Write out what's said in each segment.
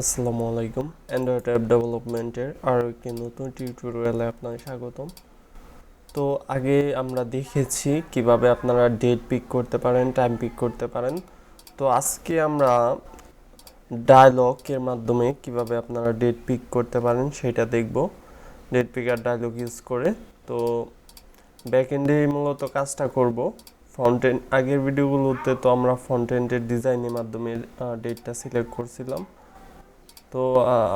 আসসালামু আলাইকুম। Android app ডেভেলপমেন্টের আরও একটি নতুন টিউটোরিয়ালে আপনাকে স্বাগতম। তো আগে আমরা দেখেছি কিভাবে আপনারা ডেট পিক করতে পারেন, টাইম পিক করতে পারেন। তো আজকে আমরা ডায়ালগের মাধ্যমে কিভাবে আপনারা ডেট পিক করতে পারেন সেটা দেখব, ডেট পিকার ডায়ালগ ইউজ করে। তো ব্যাকএন্ডে মূলত কাজটা করব। ফ্রন্ট এন্ড আগের ভিডিওগুলোতে তো আমরা ফ্রন্ট এন্ডের ডিজাইনের মাধ্যমে ডেটটা সিলেক্ট করছিলাম। তো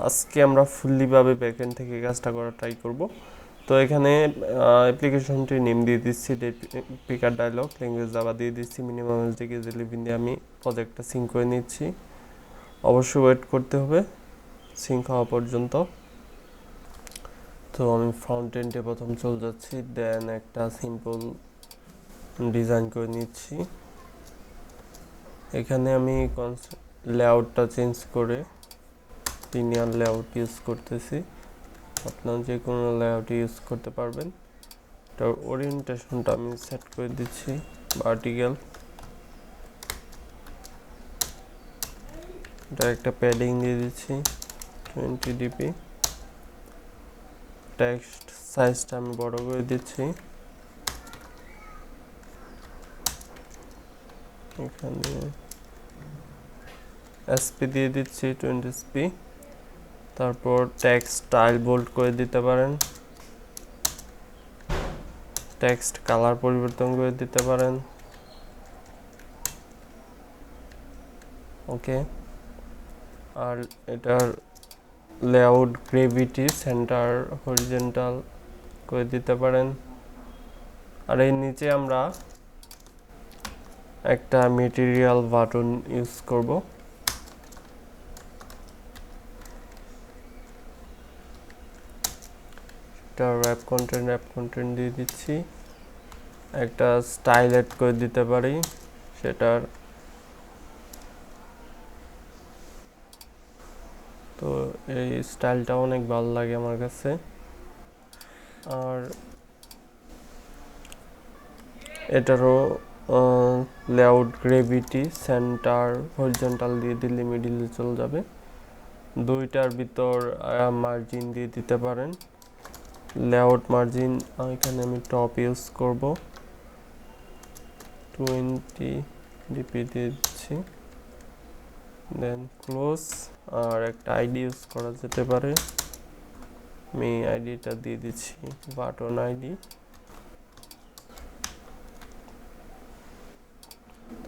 আজকে আমরা ফুললিভাবে ব্যাকএন্ড থেকে কাজটা করার ট্রাই করব। তো এখানে অ্যাপ্লিকেশনটির নেম দিয়ে দিচ্ছি date picker dialog, language Java দিয়ে দিচ্ছি, মিনিমাম এসডিকে জেলিভিন দিয়ে আমি প্রজেক্টটা সিঙ্ক করে নিচ্ছি। অবশ্যই ওয়েট করতে হবে সিঙ্ক হওয়া পর্যন্ত। তো আমি ফ্রন্ট এন্ডে প্রথম চলে যাচ্ছি, দেন একটা সিম্পল ডিজাইন করে নিচ্ছি। এখানে আমি লেআউটটা চেঞ্জ করে লিনিয়ার লেআউট ইউজ করতেছি। আপনারা যে কোনো লেআউট ইউজ করতে পারবেন। এটার ওরিয়েন্টেশনটা আমি সেট করে দিচ্ছি ভার্টিক্যাল। এটা একটা প্যাডিং দিয়ে দিচ্ছি 20 dp। টেক্সট সাইজটা আমি বড় করে দিচ্ছি। এখানে এসপি দিয়ে দিচ্ছি 20 sp। তারপর টেক্সট স্টাইল বোল্ড করে দিতে পারেন, টেক্সট কালার পরিবর্তন করে দিতে পারেন। ওকে, আর এটার লেআউট গ্রেভিটি সেন্টার হরিজন্টাল করে দিতে পারেন। আর এর নিচে আমরা একটা মেটেরিয়াল বাটন ইউজ করব। এটা র্যাপ কন্টেন্ট দিয়ে দিচ্ছি। একটা স্টাইল এড করে দিতে পারি, সেটার তো এই স্টাইলটা অনেক ভালো লাগে আমার কাছে। আর এটারও লেআউট গ্রেভিটি সেন্টার হরিজন্টাল দিয়ে দিলে মিডিলে চলে যাবে। দুইটার ভিতর মার্জিন দিয়ে দিতে পারেন। লেআউট মার্জিন এখানে আমি টপ ইউজ করব, 20 dp দিয়ে দিচ্ছি। দেন ক্লোজ, আর একটা আইডি ইউজ করা যেতে পারে। আমি আইডিটা দিয়ে দিচ্ছি বাটন আইডি।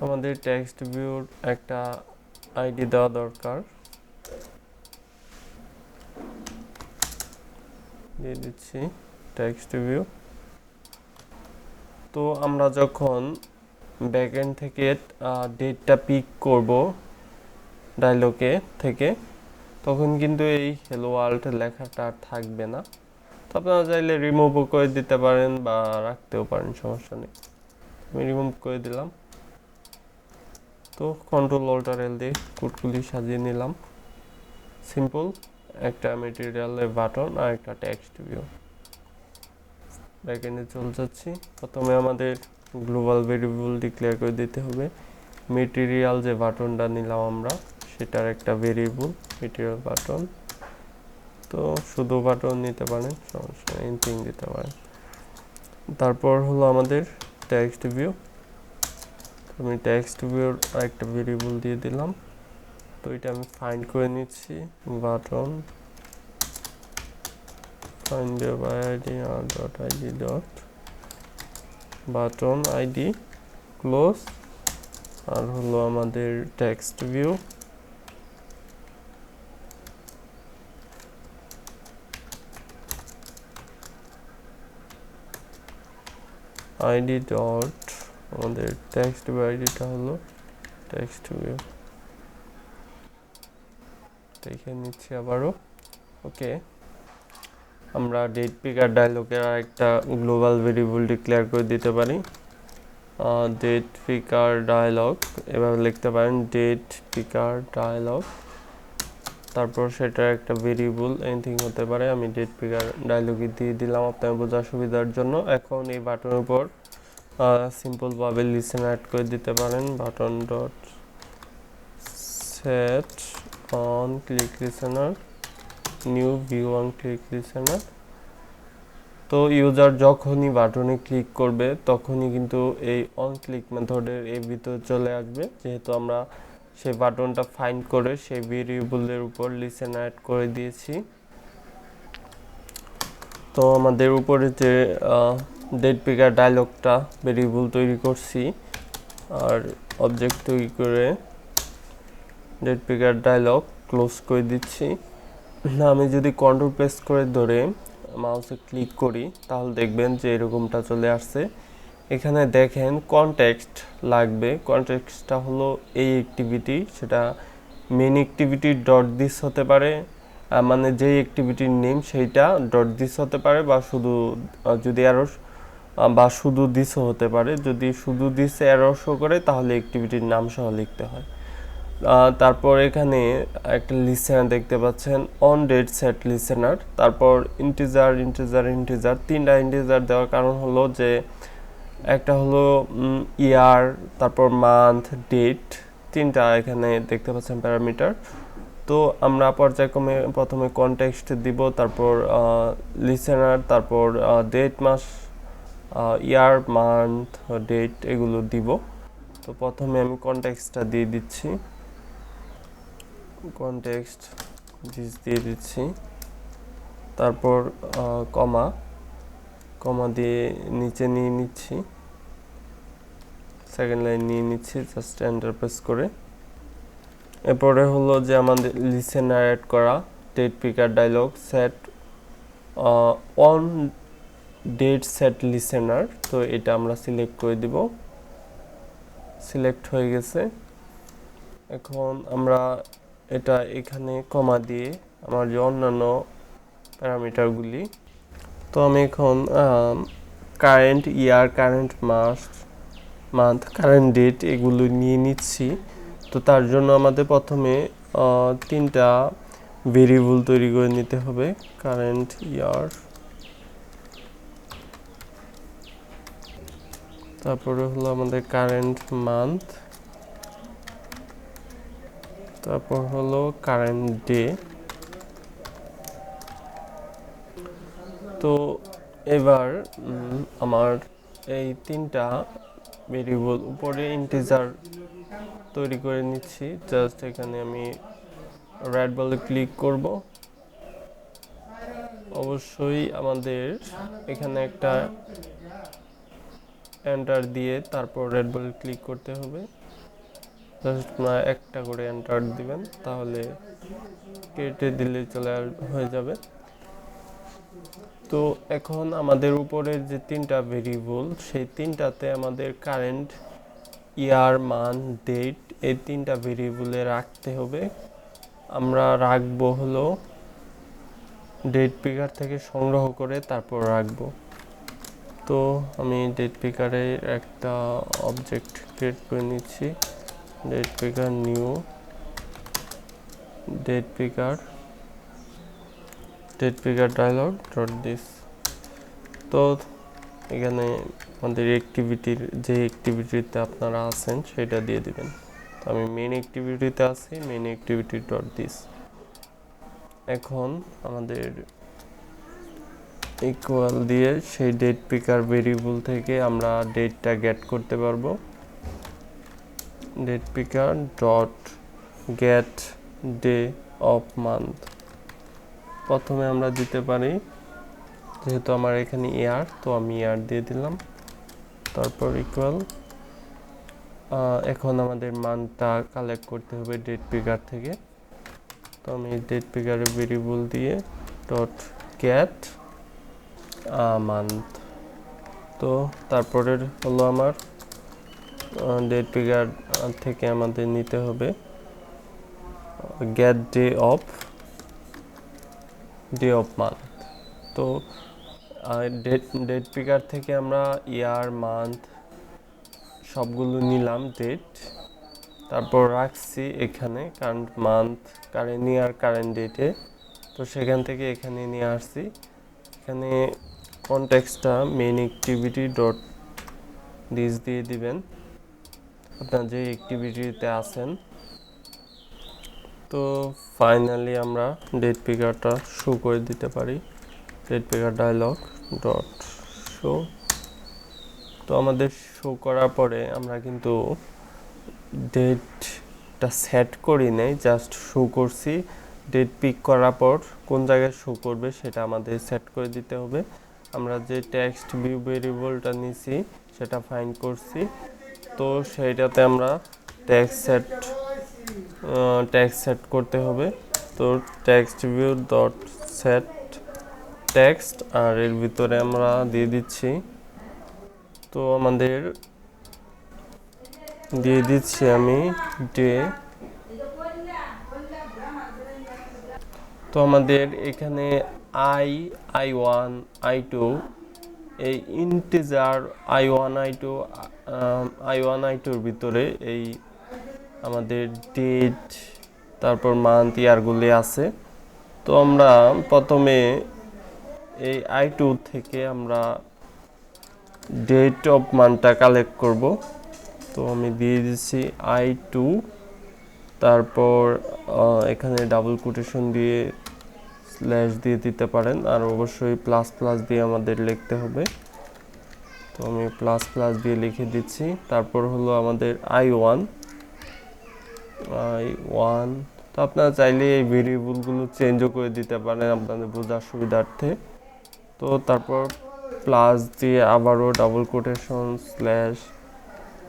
আমাদের টেক্সট ভিউর একটা আইডি দেওয়া দরকার, দিয়ে দিচ্ছি টেক্সট ভিউ। তো আমরা যখন ব্যাকএন্ড থেকে ডেটটা পিক করব ডায়ালগে থেকে, তখন কিন্তু এই হ্যালো ওয়ার্ল্ড লেখাটা আর থাকবে না। তো আপনারা চাইলে রিমুভও করে দিতে পারেন বা রাখতেও পারেন, সমস্যা নেই। আমি রিমুভ করে দিলাম। তো কন্ট্রোল অল্টার এল দিয়ে কোডগুলি সাজিয়ে নিলাম। সিম্পল একটা মেটেরিয়ালের বাটন আর একটা টেক্সট ভিউ। ব্যাকএন্ডে চলে যাচ্ছি। প্রথমে আমাদের গ্লোবাল ভেরিয়েবল ডিক্লেয়ার করে দিতে হবে। মেটেরিয়াল যে বাটনটা নিলাম আমরা, সেটার একটা ভেরিয়েবল মেটেরিয়াল বাটন। তো শুধু বাটন নিতে পারেন, সমস্যা নেই, এনিথিং দিতে পারেন। তারপর হলো আমাদের টেক্সট ভিউ। আমি টেক্সট ভিউর একটা ভেরিয়েবল দিয়ে দিলাম। তো এটা আমি ফাইন্ড করে নিচ্ছি, button find by id r dot id dot button id close। আর হলো আমাদের টেক্সট ভিউ, id dot আমাদের টেক্সট ভিউ আইডিটা হলো টেক্সট ভিউ। দেখে নিচ্ছি আবারও। ওকে, আমরা ডেট পিকার ডায়ালগের একটা গ্লোবাল ভেরিয়েবল ডিক্লেয়ার করে দিতে পারি। ডেট পিকার ডায়ালগ এভাবে লিখতে পারেন, ডেট পিকার ডায়ালগ। তারপর সেটার একটা ভেরিয়েবল এনিথিং হতে পারে, আমি ডেট পিকার ডায়ালগে দিয়ে দিলাম আপনার বোঝার সুবিধার জন্য। এখন এই বাটনের উপর সিম্পলভাবে লিসেন অ্যাড করে দিতে পারেন, button dot set on click listener, new view on click listener. তো ইউজার যখনই বাটনে ক্লিক করবে তখনই কিন্তু এই অন ক্লিক মেথডের এই ভিতরে চলে আসবে, যেহেতু আমরা সেই বাটনটা ফাইন্ড করে সেই ভেরিয়েবলের উপর লিসেনার অ্যাড করে দিয়েছি। তো আমাদের উপরে যে datepickerDialog ডায়লগটা ভেরিয়েবল তৈরি করছি আর অবজেক্ট তৈরি করে datepickerDialog ক্লোজ করে দিচ্ছি। আমি যদি কন্ট্রোল প্রেস করে ধরে মাউসে ক্লিক করি তাহলে দেখবেন যে এরকমটা চলে আসছে। এখানে দেখেন কনটেক্সট লাগবে। কনটেক্সটটা হলো এই অ্যাক্টিভিটি, সেটা মেন অ্যাক্টিভিটি ডট দিস হতে পারে, মানে যেই অ্যাক্টিভিটির নেম সেইটা ডট দিস হতে পারে, বা শুধু যদি এরর বা শুধু দিসও হতে পারে। যদি শুধু দিস এরর শো করে তাহলে অ্যাক্টিভিটির নাম সহ লিখতে হয়। তারপর এখানে একটা লিসেনার দেখতে পাচ্ছেন, অন ডেট সেট লিসেনার। তারপর ইন্টিজার ইন্টিজার ইন্টিজার, তিনটা ইন্টিজার দেওয়ার কারণ হলো যে একটা হলো ইয়ার, তারপর মান্থ, ডেট, তিনটা এখানে দেখতে পাচ্ছেন প্যারামিটার। তো আমরা পর্যায়ক্রমে প্রথমে কনটেক্সট দিব, তারপর লিসেনার, তারপর ডেট, মাস, ইয়ার, মান্থ, ডেট এগুলো দিব। তো প্রথমে আমি কনটেক্সটটা দিয়ে দিচ্ছি, কনটেক্সট দিস দিয়ে দিচ্ছি, তারপর কমা কমা দিয়ে নিচে নিয়ে নিচ্ছি, সেকেন্ড লাইন নিয়ে নিচ্ছি, জাস্ট এন্টার প্রেস করে। এরপরে হলো যে আমাদের লিসেনার অ্যাড করা datepickerDialog set on date set listener. তো এটা আমরা সিলেক্ট করে দিব, সিলেক্ট হয়ে গেছে। এখন আমরা এটা এখানে কমা দিয়ে আমার যে অন্যান্য প্যারামিটারগুলি, তো আমি এখন কারেন্ট ইয়ার, কারেন্ট মাস, মান্থ, কারেন্ট ডেট এগুলো নিয়ে নিচ্ছি। তো তার জন্য আমাদের প্রথমে তিনটা ভেরিয়েবল তৈরি করে নিতে হবে, কারেন্ট ইয়ার, তারপরে হলো আমাদের কারেন্ট মান্থ, তারপর হলো কারেন্ট ডে। তো এবার আমার এই তিনটা ভেরিয়েবল উপরে ইন্টিজার তৈরি করে নিচ্ছি। জাস্ট এখানে আমি রাইট বলে ক্লিক করব। অবশ্যই আমাদের এখানে একটা এন্টার দিয়ে তারপর রেড বলে ক্লিক করতে হবে। জাস্ট আপনারা একটা করে এন্টার দিবেন, তাহলে কেটে দিলে হয়ে যাবে। তো এখন আমাদের উপরের যে তিনটা ভেরিয়েবল, সেই তিনটাতে আমাদের কারেন্ট, ইয়ার, মান্থ, ডেট এই তিনটা ভেরিয়েবলে রাখতে হবে। আমরা রাখবো হলো datepickerDialog থেকে সংগ্রহ করে তারপর রাখবো। তো আমি datepickerDialog একটা অবজেক্ট ক্রিয়েট করে নিচ্ছি, datepickerDialog new datepickerDialog dot this. তো এখানে আমাদের অ্যাক্টিভিটির যে অ্যাক্টিভিটিতে আপনারা আছেন সেটা দিয়ে দিবেন। তো আমি মেন অ্যাক্টিভিটিতে আছি, মেন অ্যাক্টিভিটি ডট দিস। এখন আমাদের ইকুয়াল দিয়ে সেই datepickerDialog ভেরিয়েবল থেকে আমরা ডেটটা গেট করতে পারবো। datepickerDialog dot gate day of month. প্রথমে আমরা দিতে পারি, যেহেতু আমার এখানে ইয়ার, তো আমি ইয়ার দিয়ে দিলাম, তারপর ইকুয়াল। এখন আমাদের মানটা কালেক্ট করতে হবে datepickerDialog থেকে। তো আমি datepickerDialog ভেরিয়েবল দিয়ে ডট গেট মান্থ। তো তারপরের হলো আমার datepickerDialog থেকে আমাদের নিতে হবে গেট ডে অফ মান্থ। তো datepickerDialog থেকে আমরা ইয়ার, মান্থ সবগুলো নিলাম, ডেট, তারপর রাখছি এখানে current month, current year, current ডেটে। তো সেখান থেকে এখানে নিয়ে আসছি। এখানে কনটেক্সটটা মেন অ্যাক্টিভিটি ডট দিস দিয়ে দিবেন, আপনার যে অ্যাক্টিভিটিতে আছেন। তো ফাইনালি আমরা ডেট পিকারটা শো করে দিতে পারি, date picker dialog dot show. তো আমাদের শো করার পরে আমরা কিন্তু ডেটটা সেট করি নাই, জাস্ট শো করছি। ডেট পিক করার পর কোন জায়গায় শো করবে সেটা আমাদের সেট করে দিতে হবে। আমরা যে টেক্সট ভিউ ভেরিয়েবলটা নিছি সেটা ফাইন্ড করছি, তো সেইটাতে আমরা টেক্সট সেট করতে হবে। তো text view dot set text, আর এর ভিতরে আমরা দিয়ে দিচ্ছি, তো আমাদের দিয়ে দিচ্ছি আমি ডে। তো আমাদের এখানে I1 I2 এই ইন্টিজার I1 I2 ভিতরে এই আমাদের ডেট তারপর মান্থ ইয়ারগুলি আছে। তো আমরা প্রথমে এই I2 থেকে আমরা ডেট অফ মান্থটা কালেক্ট করব। তো আমি দিয়ে দিচ্ছি I2, তারপর এখানে ডাবল কোটেশন দিয়ে স্ল্যাশ দিয়ে দিতে পারেন, আর অবশ্যই প্লাস প্লাস দিয়ে আমাদের লিখতে হবে। তো আমি প্লাস প্লাস দিয়ে লিখে দিচ্ছি। তারপর হলো আমাদের I1। তো আপনারা চাইলে এই ভেরিয়েবলগুলো চেঞ্জও করে দিতে পারেন আপনাদের বোঝার সুবিধার্থে। তো তারপর প্লাস দিয়ে আবারও ডাবল কোটেশন স্ল্যাশ,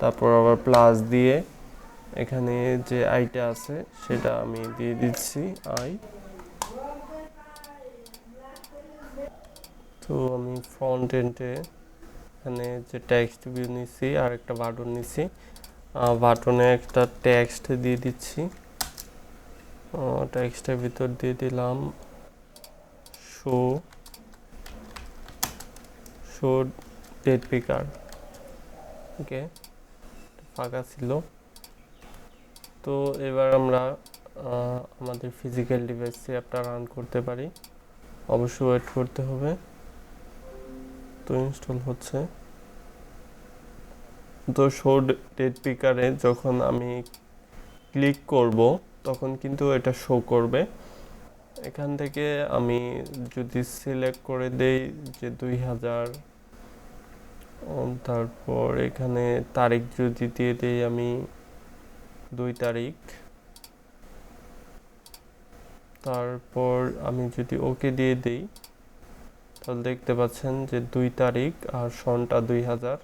তারপর আবার প্লাস দিয়ে এখানে যে আইটা আছে সেটা আমি দিয়ে দিচ্ছি আই। তো আমি ফ্রন্ট এন্ডে এখানে যে টেক্সট ভিউ নিছি আর একটা বাটন নিছি, বাটনে একটা টেক্সট দিয়ে দিচ্ছি। টেক্সটের ভিতর দিয়ে দিলাম শো ডেট পিকার। ওকে, ফাঁকা ছিল। তো এবার আমরা আমাদের ফিজিক্যাল ডিভাইসে অ্যাপটা রান করতে পারি, অবশ্যই ওয়েট করতে হবে। তো ইনস্টল হচ্ছে। তো শো ডেট পিকারে যখন আমি ক্লিক করব তখন কিন্তু এটা শো করবে। এখান থেকে আমি যদি সিলেক্ট করে দেই যে 2000, তারপর এখানে তারিখ যদি দিয়ে দেই আমি 2 তারিখ, তারপর আমি যদি ওকে দিয়ে দেই তাহলে দেখতে পাচ্ছেন যে 2 তারিখ আর সনটা 2000।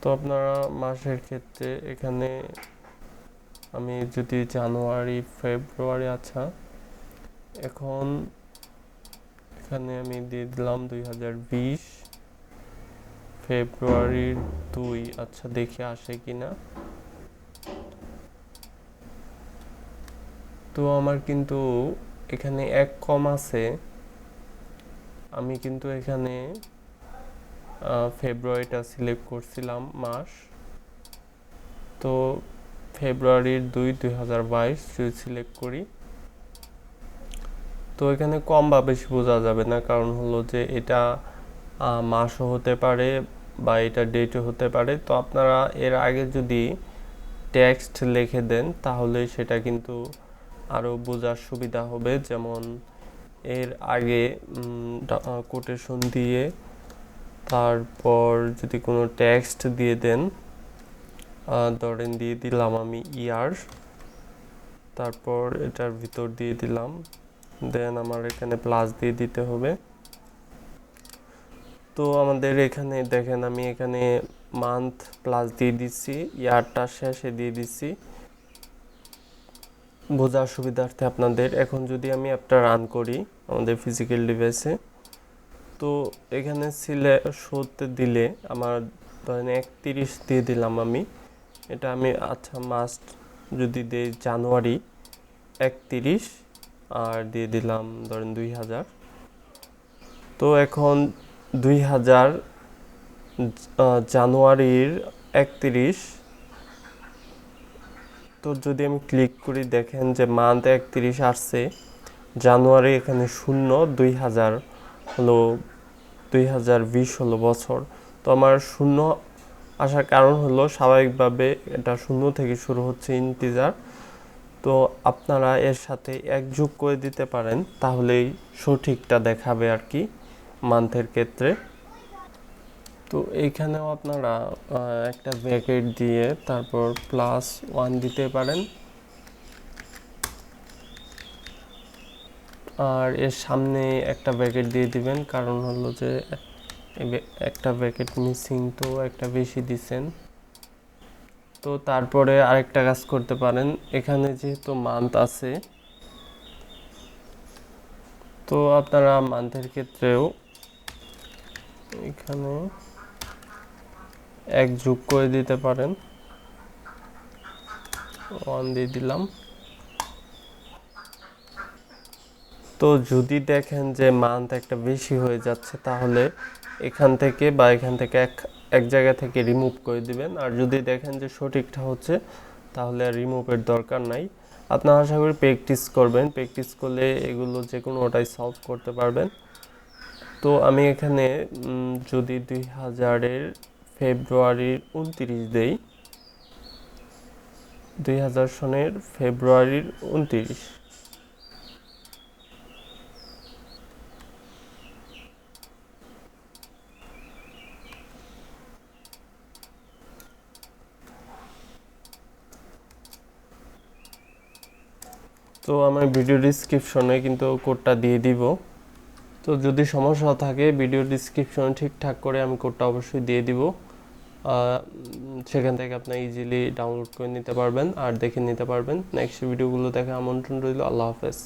তো আপনারা মাসের ক্ষেত্রে এখানে আমি যদি জানুয়ারি ফেব্রুয়ারি, আচ্ছা এখন এখানে আমি দিয়ে দিলাম 2020 ফেব্রুয়ারির 2। আচ্ছা দেখে আসে কিনা। তো আমার কিন্তু এখানে 1 কম আছে, আমি কিন্তু এখানে ফেব্রুয়ারিটা সিলেক্ট করছিলাম মাস। তো ফেব্রুয়ারির 2 2022 যদি সিলেক্ট করি, তো এখানে কম বা বেশি বোঝা যাবে না, কারণ হলো যে এটা মাসও হতে পারে বা এটা ডেটও হতে পারে। তো আপনারা এর আগে যদি টেক্সট লিখে দেন তাহলে সেটা কিন্তু আরও বোঝার সুবিধা হবে। যেমন এর আগে কোটেশন দিয়ে তারপর যদি কোনো টেক্সট দিয়ে দেন, ধরেন দিয়ে দিলাম আমি ইয়ার, তারপর এটার ভিতর দিয়ে দিলাম, দেন আমার এখানে প্লাস দিয়ে দিতে হবে। তো আমাদের এখানে দেখেন আমি এখানে মান্থ প্লাস দিয়ে দিচ্ছি, ইয়ারটা শেষে দিয়ে দিচ্ছি বোঝার সুবিধার্থে আপনাদের। এখন যদি আমি অ্যাপটা রান করি আমাদের ফিজিক্যাল ডিভাইসে, তো এখানে শোতে দিলে আমার ধরেন 31 দিয়ে দিলাম আমি, এটা আমি আচ্ছা মাস্ট যদি দেই জানুয়ারি 31 আর দিয়ে দিলাম ধরেন 2000। তো এখন 2000 জানুয়ারির 31। তো যদি আমি ক্লিক করি দেখেন যে মান্থ 31 আসছে, জানুয়ারি এখানে 0, 2000 হলো 2020 হলো বছর। তো আমার 0 আসার কারণ হলো স্বাভাবিকভাবে এটা 0 থেকে শুরু হচ্ছে ইন্টিজার, তো আপনারা এর সাথে 1 যোগ করে দিতে পারেন, তাহলেই সঠিকটা দেখাবে আর কি মান্থের ক্ষেত্রে। তো এইখানেও আপনারা একটা ব্র্যাকেট দিয়ে তারপর +1 দিতে পারেন, আর এর সামনে একটা ব্র্যাকেট দিয়ে দিবেন, কারণ হলো যে একটা ব্র্যাকেট মিসিং, তো একটা বেশি দিছেন। তো তারপরে আরেকটা কাজ করতে পারেন, এখানে যেহেতু মান্থ আছে, তো আপনারা মান্থের ক্ষেত্রেও এখানে 1 যোগ করে দিতে পারেন, 1 দিয়ে দিলাম। তো যদি দেখেন যে মান্থ একটা বেশি হয়ে যাচ্ছে, তাহলে এখান থেকে বা এখান থেকে এক জায়গা থেকে রিমুভ করে দিবেন। আর যদি দেখেন যে সঠিকটা হচ্ছে, তাহলে আর রিমুভের দরকার নাই। আপনারা আশা করি প্র্যাকটিস করবেন, প্র্যাকটিস করলে এগুলো যে কোনোটাই সলভ করতে পারবেন। তো আমি এখানে যদি 2000-এর ফেব্রুয়ারির 29 দেই, 2000 সনের ফেব্রুয়ারির 29, তো আমার ভিডিও ডিসক্রিপশনে কিন্তু কোডটা দিয়ে দিব। তো যদি সমস্যা থাকে ভিডিও ডিসক্রিপশনে ঠিকঠাক করে আমি কোডটা অবশ্যই দিয়ে দিব, সেখান থেকে আপনি ইজিলি ডাউনলোড করে নিতে পারবেন আর দেখে নিতে পারবেন। নেক্সট ভিডিওগুলো দেখার আমন্ত্রণ রইল। আল্লাহ হাফেজ।